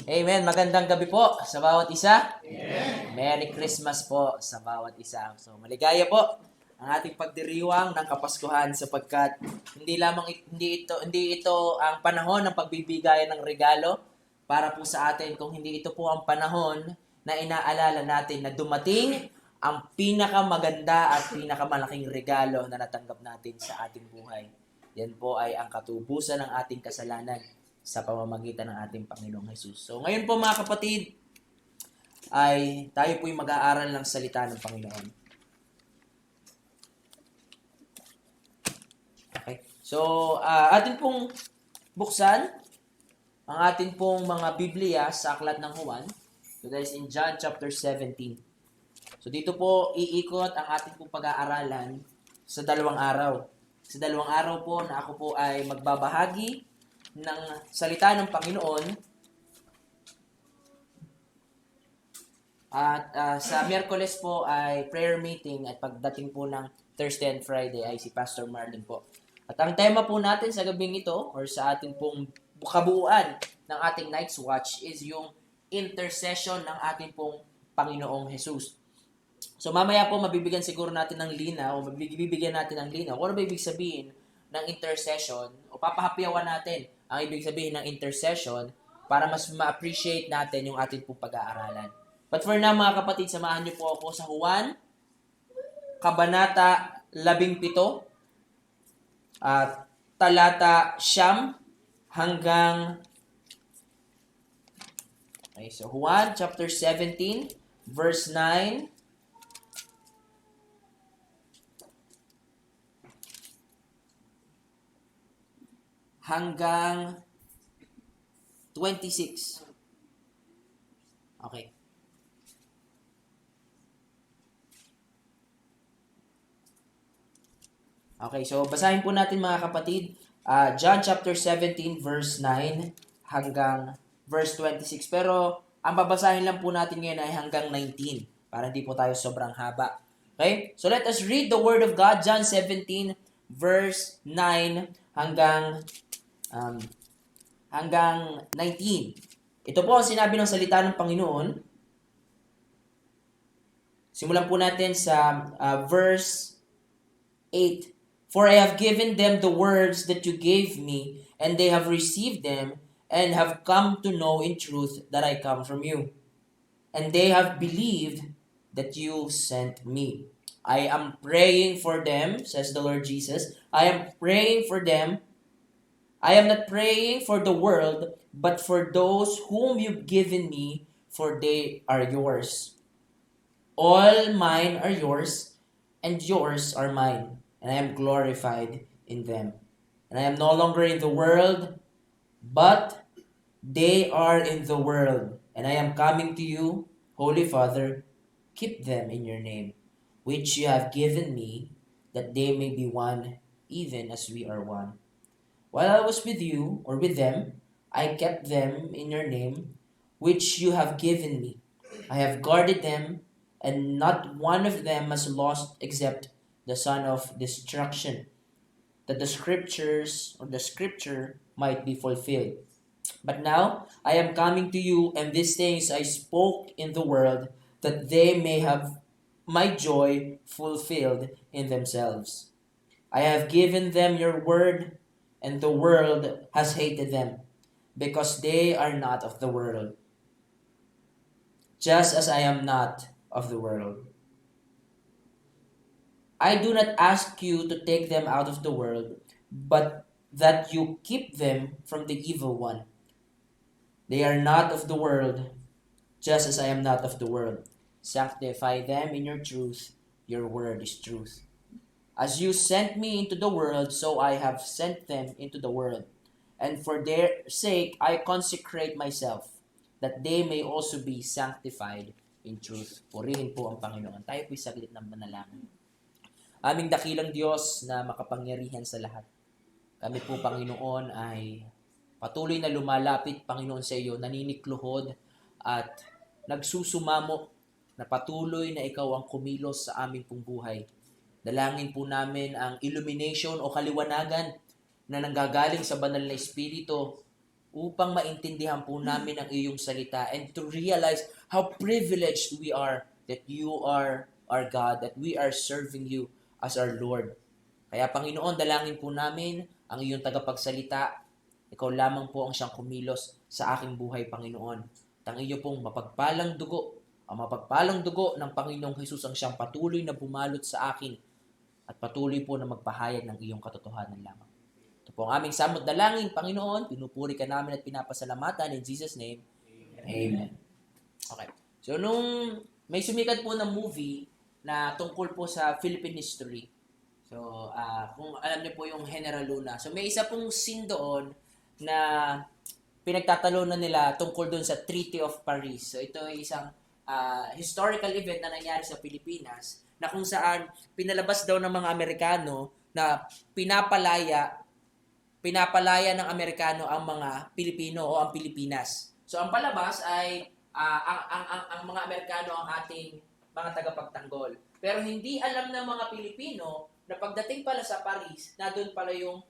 Amen. Magandang gabi po sa bawat isa. Amen. Merry Christmas po sa bawat isa. So, maligaya po ang ating pagdiriwang ng Kapaskuhan sapagkat hindi ito ang panahon ng pagbibigayan ng regalo para po sa atin, kung hindi ito po ang panahon na inaalala natin na dumating ang pinakamaganda at pinakamalaking regalo na natanggap natin sa ating buhay. Yan po ay ang katubusan ng ating kasalanan sa pamamagitan ng ating Panginoong Jesus. So ngayon po mga kapatid, ay tayo po'y mag-aaral ng salita ng Panginoon. Okay. So atin pong buksan ang atin pong mga Biblia sa aklat ng Juan. So that is in John chapter 17. So dito po iikot ang ating pong pag-aaralan sa dalawang araw. Sa dalawang araw po na ako po ay magbabahagi ng salita ng Panginoon. At sa Miyerkules po ay prayer meeting, at pagdating po ng Thursday and Friday ay si Pastor Marlin po. At ang tema po natin sa gabing ito or sa ating pong kabuuan ng ating night's watch is yung intercession ng ating pong Panginoong Jesus. So mamaya po mabibigyan siguro natin ng linaw o mabibigyan natin ng linaw kung ano ba ibig sabihin ng intercession, o papahapyawan natin ang ibig sabihin ng intercession para mas ma-appreciate natin yung ating pong pag-aaralan. But for now mga kapatid, samahan niyo po ako sa Juan, Kabanata 17, at talata 9 hanggang... Okay, so Juan chapter 17, verse 9 hanggang 26. Okay. Okay, so basahin po natin mga kapatid. John chapter 17 verse 9 hanggang verse 26. Pero ang babasahin lang po natin ngayon ay hanggang 19 para hindi po tayo sobrang haba. Okay? So let us read the word of God. John 17 verse 9 hanggang 19. Ito po ang sinabi ng salita ng Panginoon. Simulan po natin sa verse 8. For I have given them the words that you gave me, and they have received them, and have come to know in truth that I come from you. And they have believed that you sent me. I am praying for them, says the Lord Jesus. I am praying for them. I am not praying for the world, but for those whom you've given me, for they are yours. All mine are yours, and yours are mine, and I am glorified in them. And I am no longer in the world, but they are in the world. And I am coming to you, Holy Father, keep them in your name, which you have given me, that they may be one, even as we are one. While I was with you, or with them, I kept them in your name, which you have given me. I have guarded them, and not one of them has lost except the son of destruction, that the scriptures or the scripture might be fulfilled. But now I am coming to you, and these things I spoke in the world, that they may have my joy fulfilled in themselves. I have given them your word, and the world has hated them, because they are not of the world, just as I am not of the world. I do not ask you to take them out of the world, but that you keep them from the evil one. They are not of the world, just as I am not of the world. Sanctify them in your truth. Your word is truth. As you sent me into the world, so I have sent them into the world. And for their sake I consecrate myself, that they may also be sanctified in truth. Purihin po ang Panginoon. Tayo po'y saglit ng manalangin. Aming dakilang Diyos na makapangyarihan sa lahat, kami po, Panginoon, ay patuloy na lumalapit, Panginoon, sa iyo, naninikluhod at nagsusumamo na patuloy na ikaw ang kumilos sa aming pong buhay. Dalangin po namin ang illumination o kaliwanagan na nanggagaling sa banal na Espiritu upang maintindihan po namin ang iyong salita and to realize how privileged we are that you are our God, that we are serving you as our Lord. Kaya Panginoon, dalangin po namin ang iyong tagapagsalita. Ikaw lamang po ang siyang kumilos sa aking buhay, Panginoon. At ang iyo pong mapagpalang dugo, ang mapagpalang dugo ng Panginoong Hesus ang siyang patuloy na bumalot sa akin at patuloy po na magpahayag ng iyong katotohanan lamang. Ito po ang aming samot dalangin, Panginoon. Pinupuri ka namin at pinapasalamatan in Jesus' name. Amen. Okay. So, nung may sumikat po na movie na tungkol po sa Philippine history, so, kung alam niyo po yung General Luna, so may isa pong scene doon na pinagtatalunan nila tungkol doon sa Treaty of Paris. So, ito ay isang historical event na nangyari sa Pilipinas na kung saan pinalabas daw ng mga Amerikano na pinapalaya ng Amerikano ang mga Pilipino o ang Pilipinas. So ang palabas ay ang mga Amerikano ang ating mga tagapagtanggol. Pero hindi alam ng mga Pilipino na pagdating pala sa Paris, na doon pala yung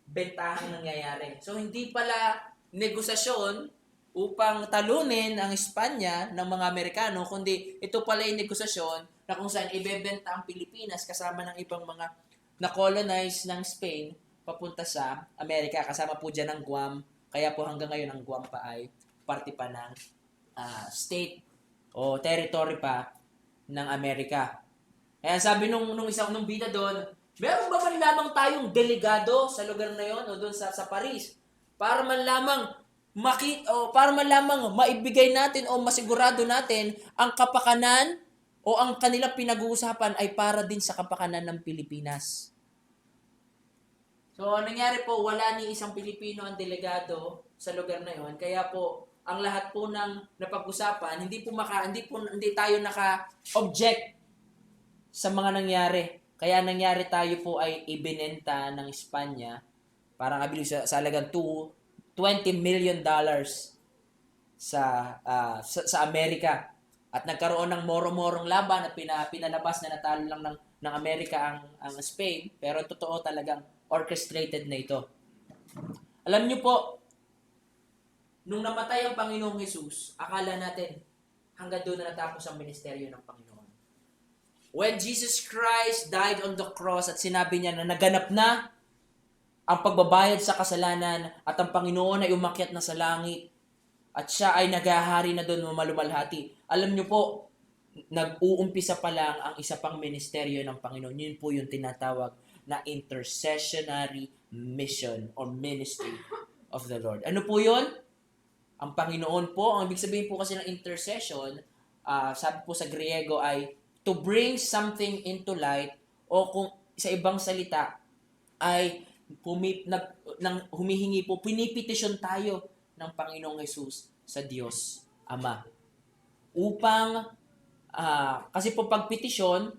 bentahang nangyayari. So hindi pala negosasyon upang talunin ang Espanya ng mga Amerikano, kundi ito pala yung negosasyon na kung saan ibebenta ang Pilipinas kasama ng ibang mga na-colonize ng Spain papunta sa Amerika. Kasama po dyan ang Guam. Kaya po hanggang ngayon ang Guam pa ay parte pa ng state o territory pa ng Amerika. Kaya sabi nung bida doon, meron ba man lamang tayong delegado sa lugar na yon o doon sa Paris para man lamang para man lamang maibigay natin o masigurado natin ang kapakanan o ang kanilang pinag-uusapan ay para din sa kapakanan ng Pilipinas. So, nangyari po, wala ni isang Pilipino ang delegado sa lugar na yon. Kaya po, ang lahat po ng napag-usapan, hindi tayo naka-object sa mga nangyari. Kaya nangyari tayo po ay ibinenta ng Espanya parang kabilis sa halagang $20 million sa Amerika. At nagkaroon ng moro-morong laban at pinalabas na natalo lang ng Amerika ang Spain. Pero totoo talagang orchestrated na ito. Alam niyo po, nung namatay ang Panginoong Hesus, akala natin hanggang doon na natapos ang ministeryo ng Panginoon. When Jesus Christ died on the cross at sinabi niya na naganap na ang pagbabayad sa kasalanan at ang Panginoon ay umakyat na sa langit at siya ay naghahari na doon malumalhati. Alam niyo po, nag-uumpisa pa lang ang isa pang ministeryo ng Panginoon. Yun po yung tinatawag na intercessionary mission or ministry of the Lord. Ano po yun? Ang Panginoon po, ang ibig sabihin po kasi ng intercession, sabi po sa Griego ay to bring something into light o kung sa ibang salita ay humihingi po, pinipetisyon tayo ng Panginoong Hesus sa Diyos Ama. Upang, kasi po pagpetisyon,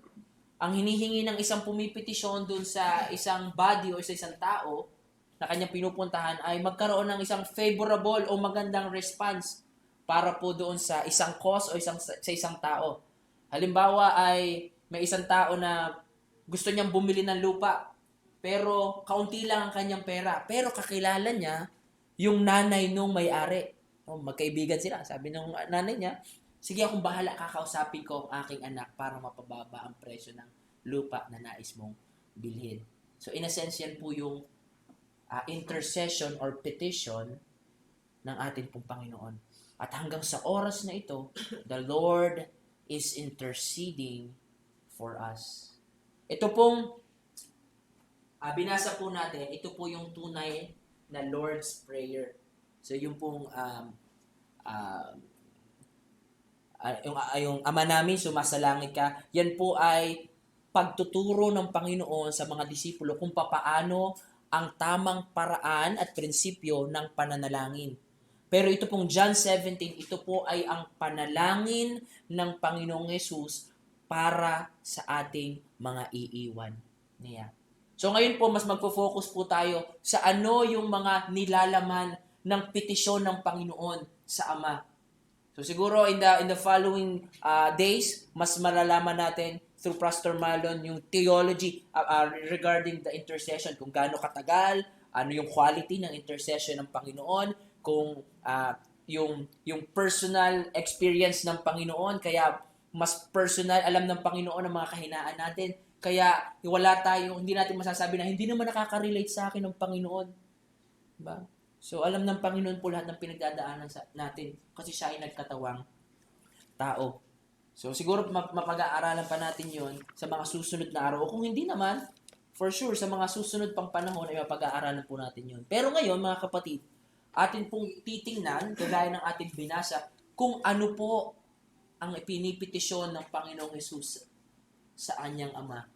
ang hinihingi ng isang pumipetisyon dun sa isang body o sa isang tao na kanyang pinupuntahan ay magkaroon ng isang favorable o magandang response para po doon sa isang cause o sa isang tao. Halimbawa ay may isang tao na gusto niyang bumili ng lupa pero kaunti lang ang kanyang pera. Pero kakilala niya yung nanay nung may-ari. Magkaibigan sila. Sabi ng nanay niya, sige akong bahala, kakausapin ko ang aking anak para mapababa ang presyo ng lupa na nais mong bilhin. So in a sense, yan po yung intercession or petition ng ating pong Panginoon. At hanggang sa oras na ito, the Lord is interceding for us. Ito pong binasa po natin, ito po yung tunay na Lord's Prayer. So yung pong yung Ama namin, sumasalangit ka, yan po ay pagtuturo ng Panginoon sa mga disipulo kung papaano ang tamang paraan at prinsipyo ng pananalangin. Pero ito pong John 17, ito po ay ang panalangin ng Panginoong Hesus para sa ating mga iiwan niya. So ngayon po, mas magpo-focus po tayo sa ano yung mga nilalaman ng petisyon ng Panginoon sa Ama. So siguro in the following days, mas malalaman natin through Pastor Marlon yung theology regarding the intercession, kung gaano katagal, ano yung quality ng intercession ng Panginoon, kung yung personal experience ng Panginoon, kaya mas personal alam ng Panginoon ang mga kahinaan natin. Kaya hindi natin masasabi na hindi naman nakaka-relate sa akin ng Panginoon. Diba? So alam ng Panginoon po lahat ng pinagdadaanan natin kasi siya ay nagkatawang tao. So siguro mapag-aaralan pa natin yon sa mga susunod na araw. O kung hindi naman, for sure, sa mga susunod pang panahon ay mapag-aaralan po natin yon. Pero ngayon, mga kapatid, atin pong titingnan, kagaya ng ating binasa, kung ano po ang pinipetisyon ng Panginoong Hesus sa anyang Ama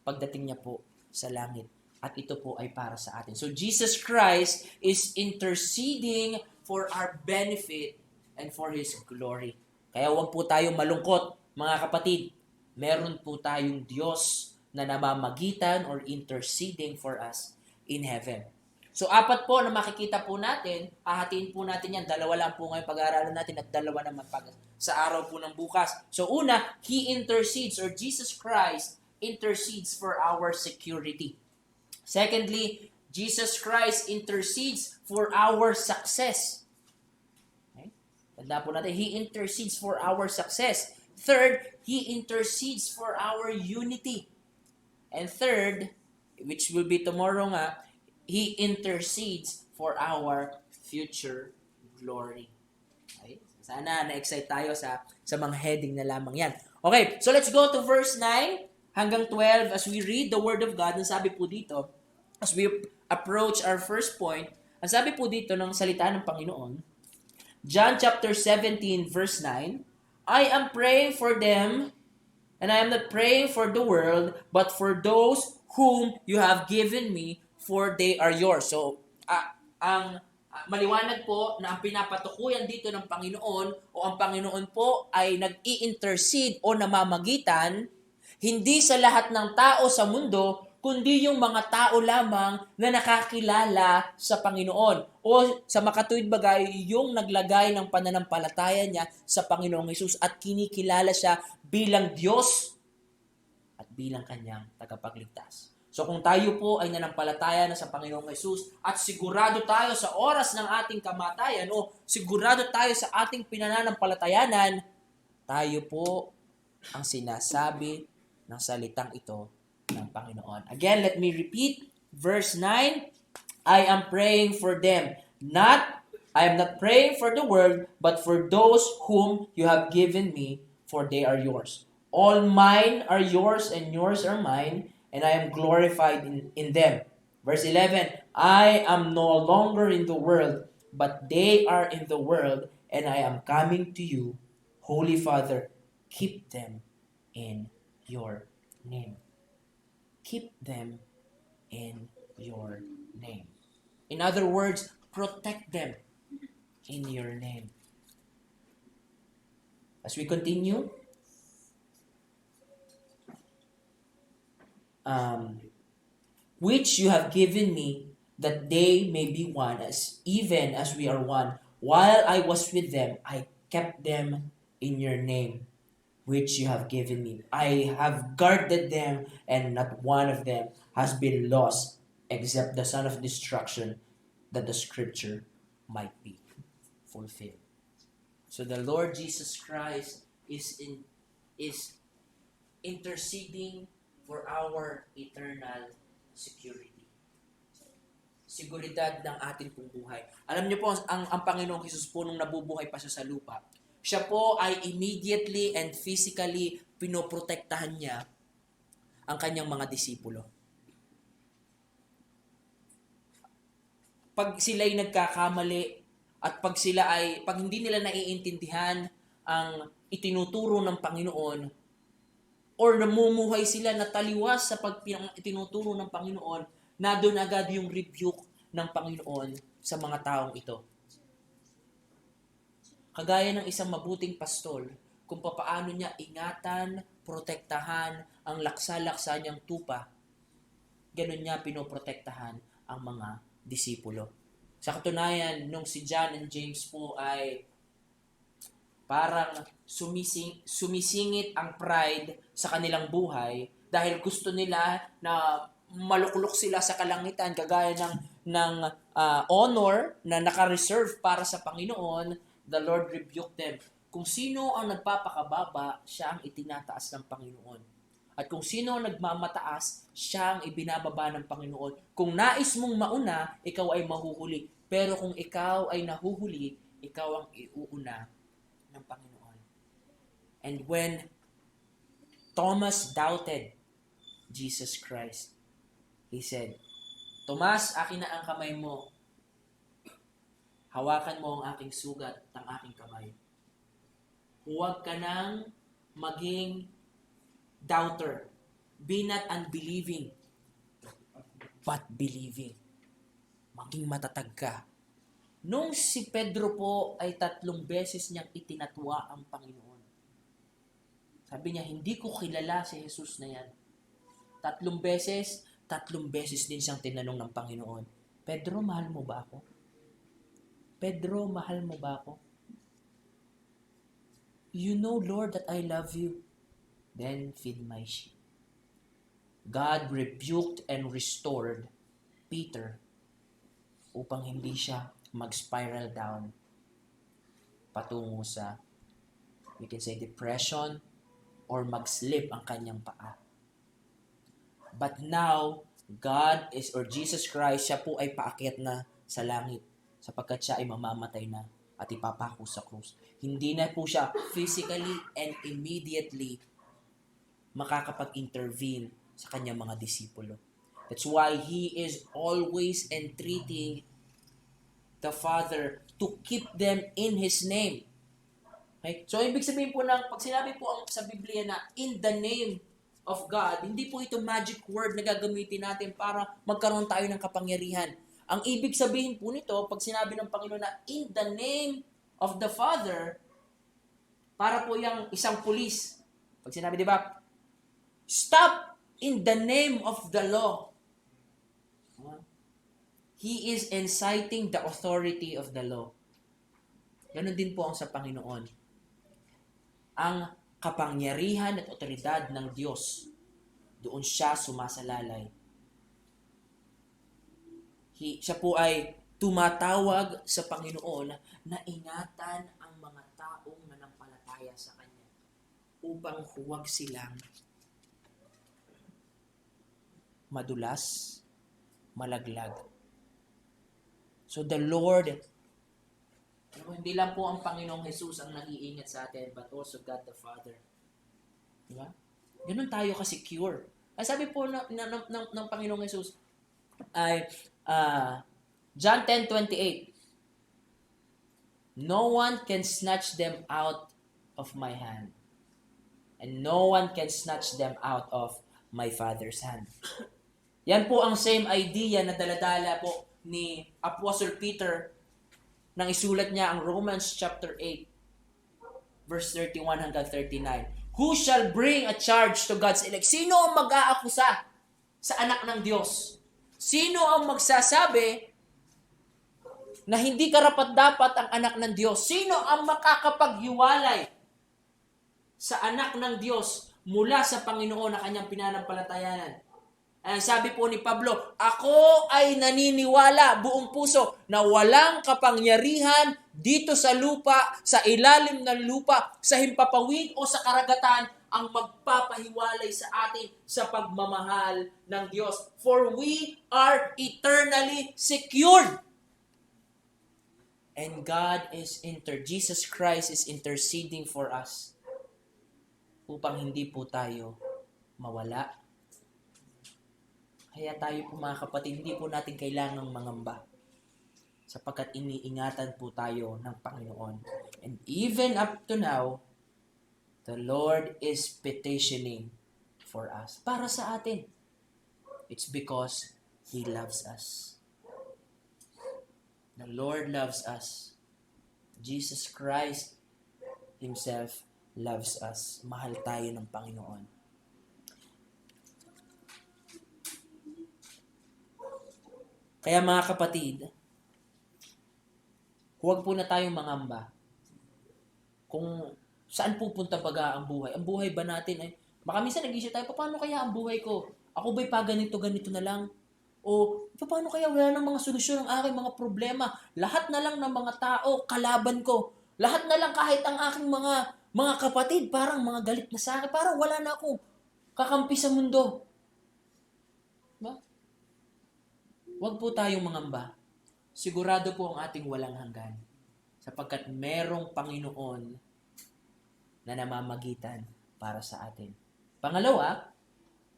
pagdating niya po sa langit. At ito po ay para sa atin. So Jesus Christ is interceding for our benefit and for His glory. Kaya huwag po tayong malungkot, mga kapatid. Meron po tayong Diyos na namamagitan or interceding for us in heaven. So, 4 po na makikita po natin, hahatiin po natin yan. 2 lang po ngayon pag-aaralan natin at 2 naman sa araw po ng bukas. So, una, He intercedes or Jesus Christ intercedes for our security. Secondly, Jesus Christ intercedes for our success. Okay? Tanda po natin, He intercedes for our success. Third, He intercedes for our unity. And third, which will be tomorrow nga, He intercedes for our future glory. Okay? Sana na-excite tayo sa mga heading na lamang yan. Okay, so let's go to verse 9 hanggang 12 as we read the Word of God. Ang sabi po dito, as we approach our first point, ang sabi po dito ng salita ng Panginoon, John chapter 17 verse 9, I am praying for them, and I am not praying for the world, but for those whom you have given me, for they are yours. So, maliwanag po na ang pinapatukuyan dito ng Panginoon o ang Panginoon po ay nag-i-intercede o namamagitan hindi sa lahat ng tao sa mundo, kundi yung mga tao lamang na nakakilala sa Panginoon. O sa makatuwid bagay, yung naglagay ng pananampalataya niya sa Panginoong Hesus at kinikilala siya bilang Diyos at bilang kanyang tagapagligtas. So kung tayo po ay nanampalataya na sa Panginoong Hesus at sigurado tayo sa oras ng ating kamatayan o sigurado tayo sa ating pinananampalatayanan, tayo po ang sinasabi ng salitang ito ng Panginoon. Again, let me repeat verse 9. I am praying for them. I am not praying for the world, but for those whom you have given me, for they are yours. All mine are yours, and yours are mine, and I am glorified in them. Verse 11, I am no longer in the world, but they are in the world, and I am coming to you. Holy Father, keep them in your name. Keep them in your name. In other words, protect them in your name. As we continue, which you have given me, that they may be one, even as we are one. While I was with them, I kept them in your name, which you have given me. I have guarded them, and not one of them has been lost, except the son of destruction, that the scripture might be fulfilled. So the Lord Jesus Christ is interceding for our eternal security. Seguridad ng ating pong buhay. Alam niyo po, ang Panginoong Hesus po nung nabubuhay pa siya sa lupa, siya po ay immediately and physically pinoprotektahan niya ang kanyang mga disipulo. Pag sila'y nagkakamali at pag hindi nila naiintindihan ang itinuturo ng Panginoon or namumuhay sila na taliwas sa itinuturo ng Panginoon, na doon agad yung rebuke ng Panginoon sa mga taong ito. Kagaya ng isang mabuting pastol, kung papaano niya ingatan, protektahan ang laksa-laksa niyang tupa, ganun niya pinoprotektahan ang mga disipulo. Sa katunayan, nung si John and James po ay parang sumisingit ang pride sa kanilang buhay dahil gusto nila na maluklok sila sa kalangitan kagaya ng honor na naka-reserve para sa Panginoon, the Lord rebuked them. Kung sino ang nagpapakababa, siya ang itinataas ng Panginoon. At kung sino ang nagmamataas, siya ang ibinababa ng Panginoon. Kung nais mong mauna, ikaw ay mahuhuli. Pero kung ikaw ay nahuhuli, ikaw ang iuuna ng Panginoon. And when Thomas doubted Jesus Christ, he said, Tomas, akin na ang kamay mo. Hawakan mo ang aking sugat at ang aking kamay. Huwag ka nang maging doubter. Be not unbelieving, but believing. Maging matatag ka. Nung si Pedro po ay 3 beses niyang itinatwa ang Panginoon. Sabi niya, hindi ko kilala si Jesus na yan. 3 beses din siyang tinanong ng Panginoon, Pedro, mahal mo ba ako? Pedro, mahal mo ba ako? You know, Lord, that I love you. Then feed my sheep. God rebuked and restored Peter upang hindi siya mag-spiral down patungo sa, we can say, depression or mag-slip ang kanyang paa. But now, God is, or Jesus Christ, siya po ay paakyat na sa langit sapagkat siya ay mamamatay na at ipapako sa krus. Hindi na po siya physically and immediately makakapag-intervene sa kanyang mga disipulo. That's why He is always entreating the Father to keep them in His name. Okay? So, ibig sabihin po pag sinabi po sa Biblia na in the name of God, hindi po ito magic word na gagamitin natin para magkaroon tayo ng kapangyarihan. Ang ibig sabihin po nito, pag sinabi ng Panginoon na in the name of the Father, para po yung isang pulis. Pag sinabi, di ba, stop in the name of the law. He is inciting the authority of the law. Ganon din po ang sa Panginoon. Ang kapangyarihan at otoridad ng Diyos, doon siya sumasalalay. Siya po ay tumatawag sa Panginoon na ingatan ang mga taong nanampalataya sa Kanya upang huwag silang madulas, malaglag. So the Lord, hindi lang po ang Panginoong Jesus ang nag-iingat sa atin, but also God the Father. Diba? Ganun tayo ka-secure. Ay sabi po ng Panginoong Jesus ay John 10:28, no one can snatch them out of my hand, and no one can snatch them out of my Father's hand. Yan po ang same idea na daladala po ni Apostle Peter nang isulat niya ang Romans chapter 8, verse 31 hanggang 39. Who shall bring a charge to God's elect? Sino ang mag-aakusa sa anak ng Diyos? Sino ang magsasabi na hindi karapat-dapat ang anak ng Diyos? Sino ang makakapaghiwalay sa anak ng Diyos mula sa Panginoon na kanyang pinanampalatayanan? Sabi po ni Pablo, ako ay naniniwala buong puso na walang kapangyarihan dito sa lupa, sa ilalim ng lupa, sa himpapawid o sa karagatan ang magpapahiwalay sa atin sa pagmamahal ng Diyos. For we are eternally secured. And Jesus Christ is interceding for us upang hindi po tayo mawala. Kaya tayo po mga kapatid, hindi po natin kailangang mangamba sapagkat iniingatan po tayo ng Panginoon. And even up to now, the Lord is petitioning for us. Para sa atin. It's because He loves us. The Lord loves us. Jesus Christ Himself loves us. Mahal tayo ng Panginoon. Kaya mga kapatid, huwag po na tayong mangamba. Kung saan pupunta baga ang buhay? Ang buhay ba natin ay, baka minsan nag-isip tayo, paano kaya ang buhay ko? Ako ba'y pa ganito na lang? O paano kaya wala nang mga solusyon ng aking mga problema? Lahat na lang ng mga tao kalaban ko. Lahat na lang kahit ang aking mga kapatid parang mga galit na sa akin. Parang wala na akong kakampi sa mundo. Diba? Huwag po tayong mangamba. Sigurado po ang ating walang hanggan. Sapagkat merong Panginoon na namamagitan para sa atin. Pangalawa,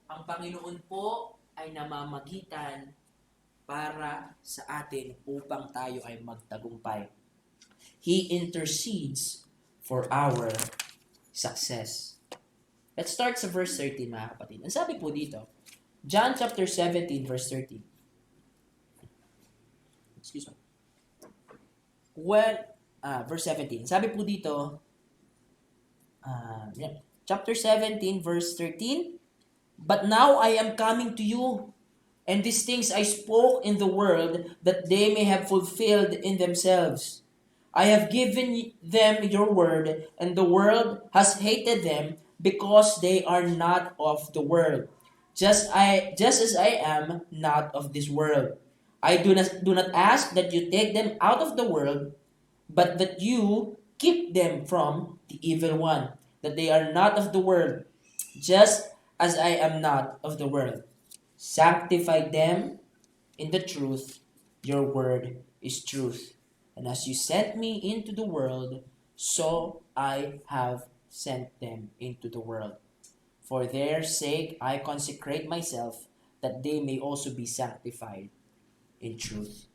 ang Panginoon po ay namamagitan para sa atin upang tayo ay magtagumpay. He intercedes for our success. Let's start sa verse 13, mga kapatid. Ang sabi po dito, John chapter 17, verse 13. Excuse me. Verse 17. Sabi po dito, chapter 17, verse 13, "But now I am coming to you, and these things I spoke in the world, that they may have fulfilled in themselves. I have given them your word, and the world has hated them, because they are not of the world, just as I am not of this world. I do not ask that you take them out of the world, but that you keep them from the evil one, that they are not of the world, just as I am not of the world. Sanctify them in the truth. Your word is truth. And as you sent me into the world, so I have sent them into the world. For their sake I consecrate myself, that they may also be sanctified in truth."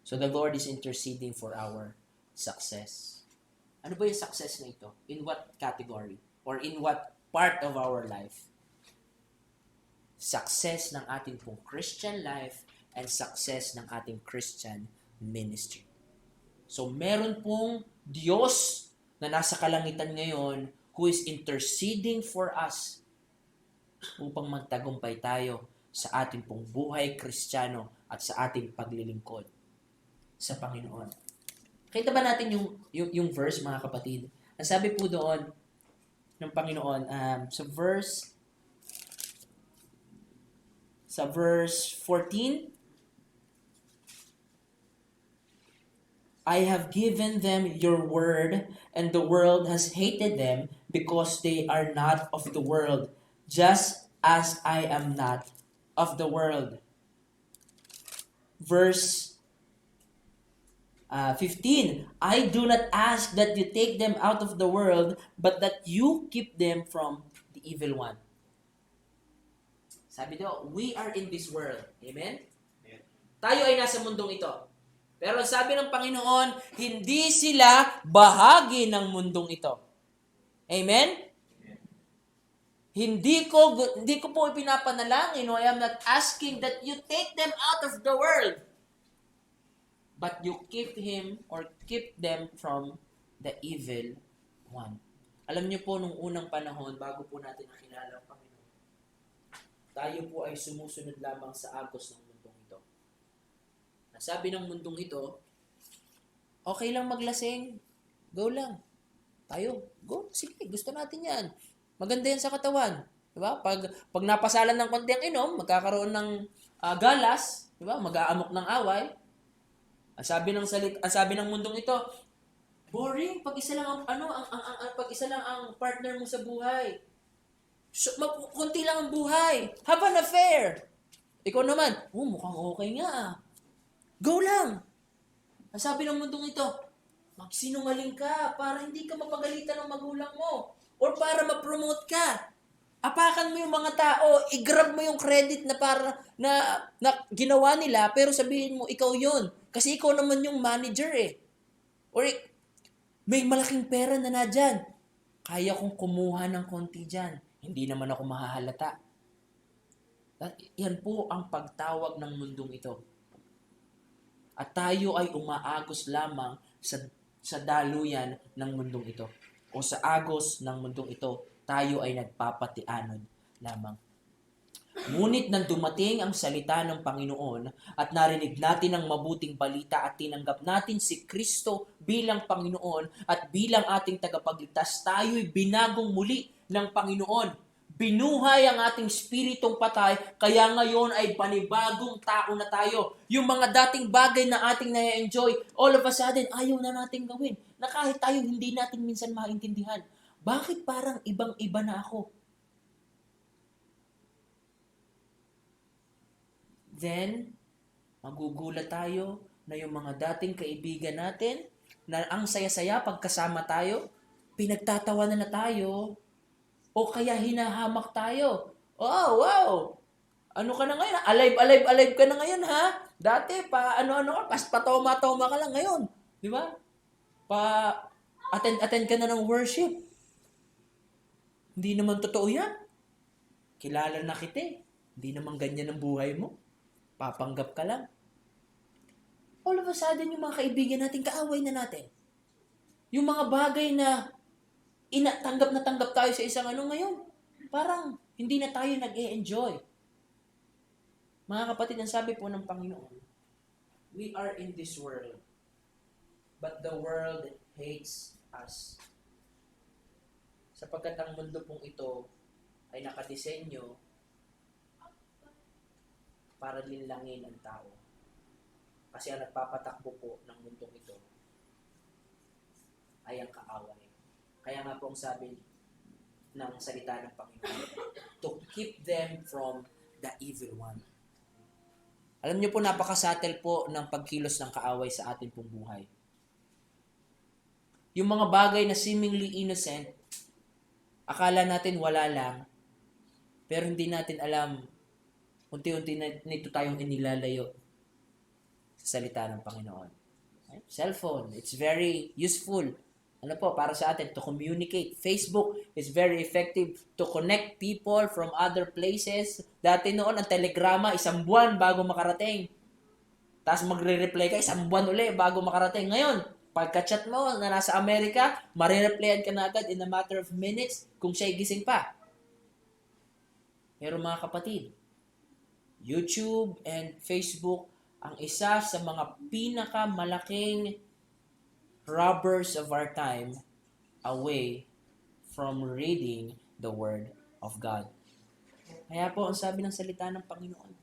So the Lord is interceding for our success. Ano ba yung success na ito? In what category? Or in what part of our life? Success ng ating pong Christian life and success ng ating Christian ministry. So meron pong Diyos na nasa kalangitan ngayon who is interceding for us upang magtagumpay tayo sa ating pong buhay Kristiyano at sa ating paglilingkod sa Panginoon. Kita ba natin yung verse, mga kapatid? Ang sabi po doon ng Panginoon sa verse 14, "I have given them your word, and the world has hated them, because they are not of the world, just as I am not of the world." Verse 15, "I do not ask that you take them out of the world, but that you keep them from the evil one." Sabi daw, we are in this world. Amen? Amen. Tayo ay nasa mundong ito. Pero sabi ng Panginoon, hindi sila bahagi ng mundong ito. Amen? Amen. Hindi ko po ipinapanalangin, I am not asking that you take them out of the world, but you keep them from the evil one. Alam niyo po, nung unang panahon, bago po natin nakilala ang Panginoon, tayo po ay sumusunod lamang sa agos ng mundong ito. Nasabi ng mundong ito, okay lang maglasing, go lang. Tayo, go, sige, gusto natin yan. Maganda yan sa katawan. Diba? Pag napasalan ng konti ang inom, magkakaroon ng galas, diba? Mag-aamok ng away. Ang sabi ng mundong ito, boring pag isa lang ang partner mo sa buhay. So, konti lang ang buhay. Have an affair. Ikaw naman, mukhang okay nga. Go lang. Ang sabi ng mundong ito, magsinungaling ka para hindi ka mapagalitan ng magulang mo or para ma-promote ka. Apakan mo yung mga tao, i-grab mo yung credit na na ginawa nila, pero sabihin mo ikaw yun. Kasi ikaw naman yung manager eh. Or may malaking pera na dyan. Kaya kong kumuha ng konti dyan. Hindi naman ako mahahalata. Yan po ang pagtawag ng mundong ito. At tayo ay umaagos lamang sa daluyan ng mundong ito. O sa agos ng mundong ito, tayo ay nagpapatianod lamang. Ngunit nang dumating ang salita ng Panginoon at narinig natin ang mabuting balita at tinanggap natin si Kristo bilang Panginoon at bilang ating tagapagligtas, tayo'y binagong muli ng Panginoon. Binuhay ang ating spiritong patay, kaya ngayon ay panibagong tao na tayo. Yung mga dating bagay na ating na-enjoy, all of a sudden, ayaw na natin gawin. Na kahit tayo hindi natin minsan maintindihan. Bakit parang ibang-iba na ako? Then, magugulat tayo na yung mga dating kaibigan natin, na ang saya-saya pagkasama tayo, pinagtatawanan na tayo, o kaya hinahamak tayo. Oh, wow! Ano ka na ngayon? Alive, alive, alive ka na ngayon, ha? Dati, ano-ano ka, patoma-toma ka lang ngayon. Di ba? Attend ka na ng worship. Hindi naman totoo yan. Kilala na kita eh. Hindi naman ganyan ang buhay mo. Papanggap ka lang. All of a sudden, yung mga kaibigan natin, kaaway na natin. Yung mga bagay na tanggap na tanggap tayo sa isang ngayon, parang hindi na tayo nag-e-enjoy. Mga kapatid, ang sabi po ng Panginoon, we are in this world, but the world hates us. Sapagkat ang mundo pong ito ay nakadisenyo para linlangin ang tao. Kasi ang nagpapatakbo po ng mundong ito ay ang kaaway. Kaya nga po ang sabi ng salita ng Panginoon, to keep them from the evil one. Alam niyo po, napakasatel po ng pagkilos ng kaaway sa ating pong buhay. Yung mga bagay na seemingly innocent, akala natin wala lang, pero hindi natin alam, unti-unti na nito tayong inilalayo sa salita ng Panginoon. Cellphone, it's very useful. Ano po, para sa atin, to communicate. Facebook is very effective to connect people from other places. Dati noon, ang telegrama, 1 buwan bago makarating. Tapos magre-reply ka, 1 buwan uli bago makarating. Ngayon, pagka-chat mo na nasa Amerika, marireplyan ka na agad in a matter of minutes kung siya'y gising pa. Pero mga kapatid, YouTube and Facebook ang isa sa mga pinakamalaking robbers of our time away from reading the Word of God. Kaya po, ang sabi ng salita ng Panginoon,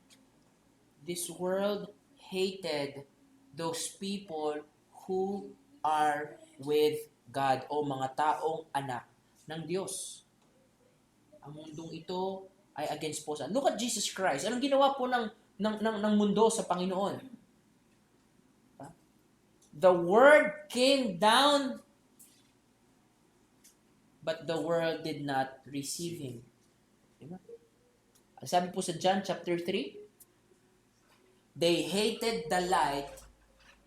this world hated those people who are with God o mga taong anak ng Diyos. Ang mundong ito ay against po sa... Look at Jesus Christ. Anong ginawa po ng mundo sa Panginoon? The Word came down, but the world did not receive Him. Diba? Ang sabi po sa John chapter 3, they hated the light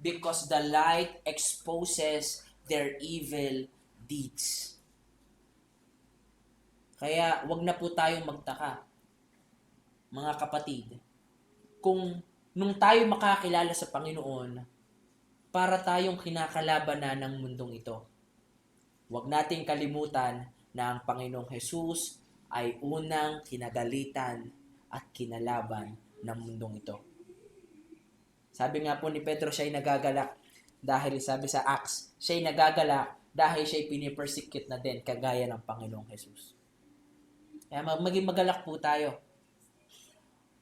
because the light exposes their evil deeds. Kaya wag na po tayong magtaka, mga kapatid, kung nung tayo makakilala sa Panginoon, para tayong kinakalaban na ng mundong ito. Huwag nating kalimutan na ang Panginoong Jesus ay unang kinagalitan at kinalaban ng mundong ito. Sabi nga po ni Pedro, siya'y nagagalak dahil sabi sa Acts, siya'y nagagalak dahil siya'y pinipersecute na din kagaya ng Panginoong Jesus. Kaya maging magalak po tayo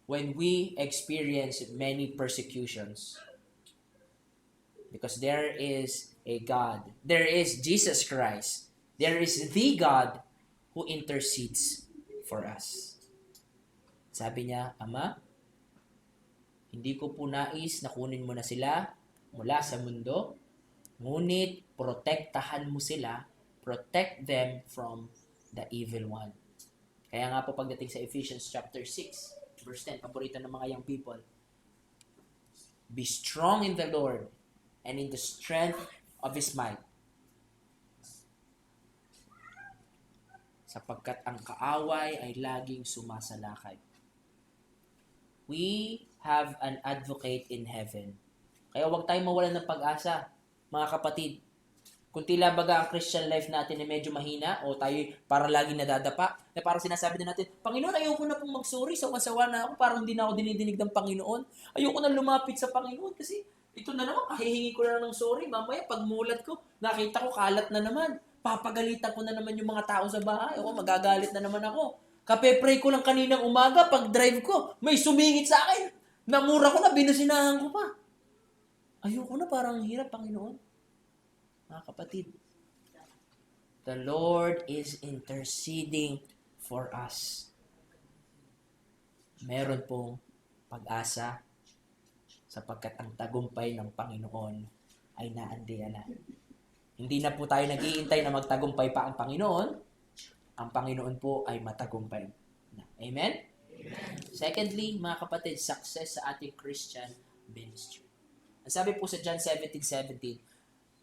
when we experience many persecutions. Because there is a God. There is Jesus Christ. There is the God who intercedes for us. Sabi niya, Ama, hindi ko po nais na kunin mo na sila mula sa mundo, ngunit protektahan mo sila, protect them from the evil one. Kaya nga po pagdating sa Ephesians chapter 6, verse 10, paborito ng mga young people, be strong in the Lord and in the strength of His might. Sapagkat ang kaaway ay laging sumasalakay. We have an advocate in heaven. Kaya huwag tayong mawalan ng pag-asa, mga kapatid. Kung tila baga ang Christian life natin ay medyo mahina o tayo para laging nadadapa, na parang sinasabi na natin, Panginoon, ayoko na pong mag-sorry, sawa-sawa na ako, parang hindi na ako dinidinig ng Panginoon. Ayoko na lumapit sa Panginoon kasi ito na naman, kahihingi ko na ng sorry. Mamaya, pagmulat ko, nakita ko kalat na naman. Papagalitan ko na naman yung mga tao sa bahay. Magagalit na naman ako. Kape-pray ko lang kaninang umaga, pag drive ko, may sumingit sa akin. Namura ko na, binusinahan ko pa. Ayoko na, parang hirap, Panginoon. Mga kapatid, the Lord is interceding for us. Meron pong pag-asa sapagkat ang tagumpay ng Panginoon ay naandiyan na. Hindi na po tayo nag-iintay na magtagumpay pa ang Panginoon. Ang Panginoon po ay matagumpay na. Amen? Amen. Secondly, mga kapatid, success sa ating Christian ministry. Ang sabi po sa John 17:17,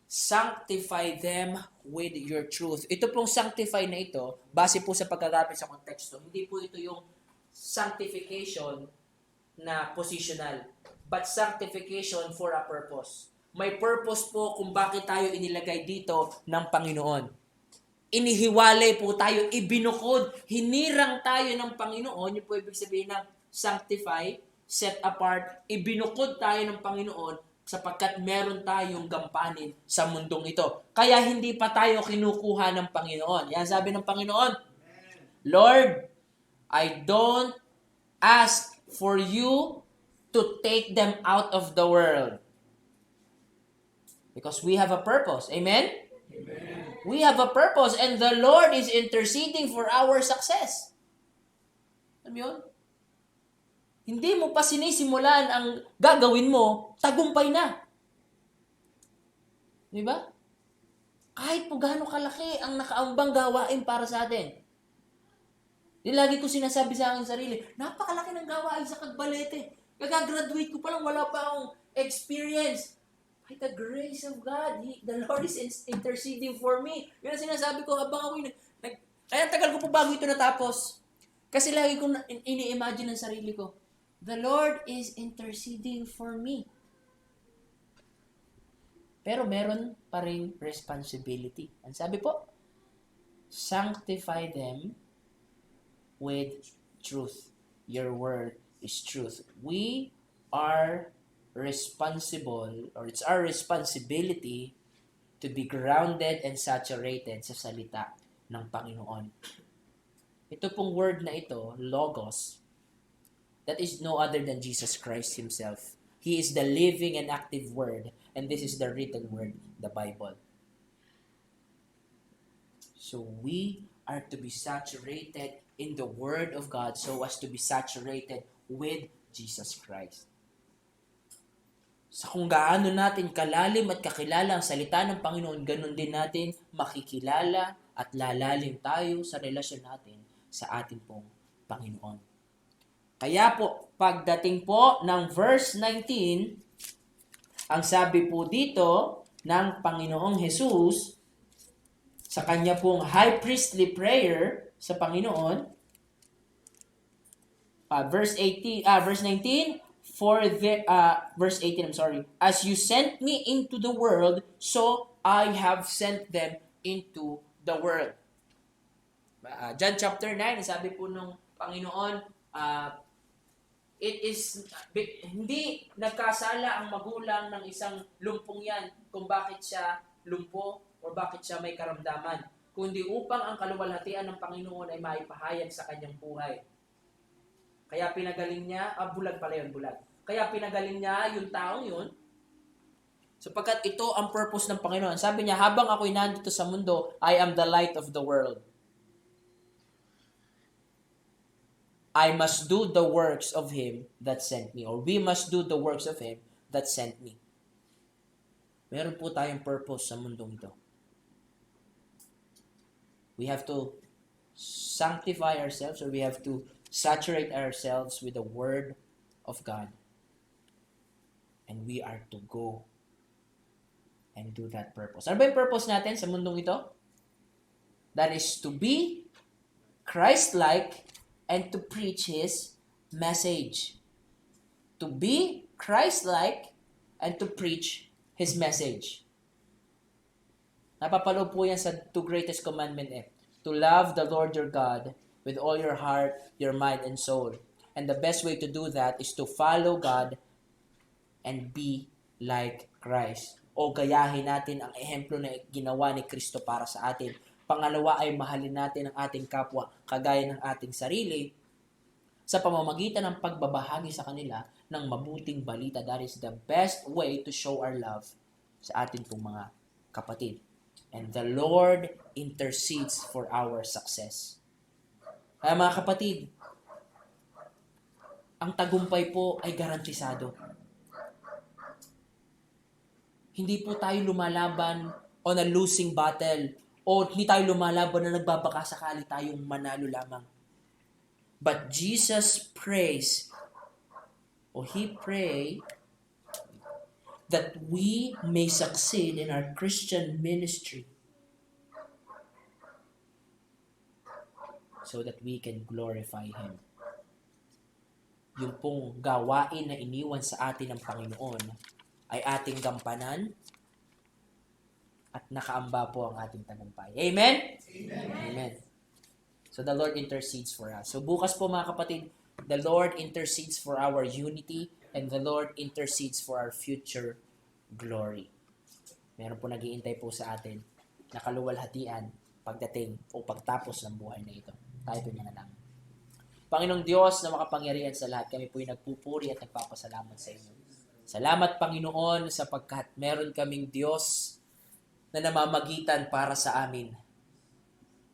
sanctify them with your truth. Ito pong sanctify na ito, base po sa pagkagamit sa konteksto, hindi po ito yung sanctification na positional, but sanctification for a purpose. May purpose po kung bakit tayo inilagay dito ng Panginoon. Inihiwalay po tayo, ibinukod, hinirang tayo ng Panginoon, yun po ibig sabihin ng sanctify, set apart, ibinukod tayo ng Panginoon sapagkat meron tayong gampanin sa mundong ito. Kaya hindi pa tayo kinukuha ng Panginoon. Yan sabi ng Panginoon, Lord, I don't ask for you to take them out of the world. Because we have a purpose. Amen? Amen. We have a purpose and the Lord is interceding for our success. Alam yun? Hindi mo pa sinisimulan ang gagawin mo, tagumpay na. Di ba? Kahit po gaano kalaki ang nakaambang gawain para sa atin. Lagi ko sinasabi sa aking sarili, napakalaki ng gawain sa Cagbalete. Kagagraduate ko pa lang, wala pa akong experience. By the grace of God, the Lord is interceding for me. Yan ang sinasabi ko habang ako kaya tagal ko po bago ito natapos. Kasi lagi ko ini-imagine ang sarili ko, the Lord is interceding for me. Pero meron pa rin responsibility. Ang sabi po, sanctify them with truth. Your word is truth. We are responsible, or it's our responsibility to be grounded and saturated sa salita ng Panginoon. Ito pong word na ito, Logos, that is no other than Jesus Christ Himself. He is the living and active word, and this is the written word, the Bible. So we are to be saturated in the Word of God so as to be saturated with Jesus Christ. Sa kung gaano natin kalalim at kakilala ang salita ng Panginoon, ganun din natin makikilala at lalalim tayo sa relasyon natin sa ating pong Panginoon. Kaya po, pagdating po ng verse 19, ang sabi po dito ng Panginoong Jesus sa kanya pong high priestly prayer sa Panginoon, verse 19, verse 18, as you sent me into the world, so I have sent them into the world. John chapter 9, sabi po ng Panginoon, hindi nagkasala ang magulang ng isang lumpong yan kung bakit siya lumpo o bakit siya may karamdaman, kundi upang ang kaluwalhatian ng Panginoon ay maipahayag sa kanyang buhay. Kaya pinagaling niya, bulag pala yun, bulag. Kaya pinagaling niya yung taong yun, sapagkat ito ang purpose ng Panginoon. Sabi niya, habang ako'y nandito sa mundo, I am the light of the world. I must do the works of Him that sent me. Or we must do the works of Him that sent me. Meron po tayong purpose sa mundong ito. We have to sanctify ourselves, or we have to saturate ourselves with the Word of God. And we are to go and do that purpose. Ano ba yung purpose natin sa mundong ito? That is to be Christ-like and to preach His message. To be Christ-like and to preach His message. Napapalo po yan sa two greatest commandment to love the Lord your God with all your heart, your mind, and soul. And the best way to do that is to follow God and be like Christ. O gayahin natin ang ehemplo na ginawa ni Kristo para sa atin. Pangalawa ay mahalin natin ang ating kapwa kagaya ng ating sarili sa pamamagitan ng pagbabahagi sa kanila ng mabuting balita. That is the best way to show our love sa ating pong mga kapatid. And the Lord intercedes for our success. Kaya mga kapatid, ang tagumpay po ay garantisado. Hindi po tayo lumalaban on a losing battle o hindi tayo lumalaban na nagbabaka sakali tayong manalo lamang. But Jesus prays, or He pray that we may succeed in our Christian ministry so that we can glorify Him. Yung pong gawain na iniwan sa atin ng Panginoon ay ating gampanan at nakaamba po ang ating tagumpay. Amen? Amen. Amen. So the Lord intercedes for us. So bukas po mga kapatid, the Lord intercedes for our unity and the Lord intercedes for our future glory. Meron po nag-iintay po sa atin na kaluwalhatian pagdating o pagtapos ng buhay na ito. Tayo po manalangin. Panginoong Diyos na makapangyarihan sa lahat, kami po yung nagpupuri at nagpapasalamat sa inyo. Salamat Panginoon sapagkat meron kaming Diyos na namamagitan para sa amin.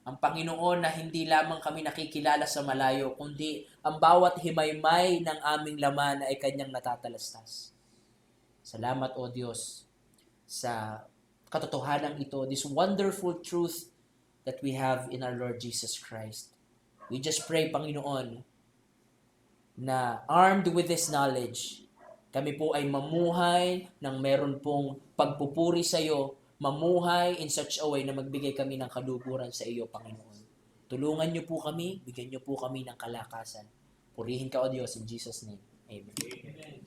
Ang Panginoon na hindi lamang kami nakikilala sa malayo, kundi ang bawat himaymay ng aming laman ay Kanyang natatalastas. Salamat o Diyos sa katotohanan ito, this wonderful truth that we have in our Lord Jesus Christ. We just pray, Panginoon, na armed with this knowledge, kami po ay mamuhay ng meron pong pagpupuri sa iyo, mamuhay in such a way na magbigay kami ng kaluguran sa iyo, Panginoon. Tulungan niyo po kami, bigyan niyo po kami ng kalakasan. Purihin ka, O Diyos, in Jesus' name. Amen.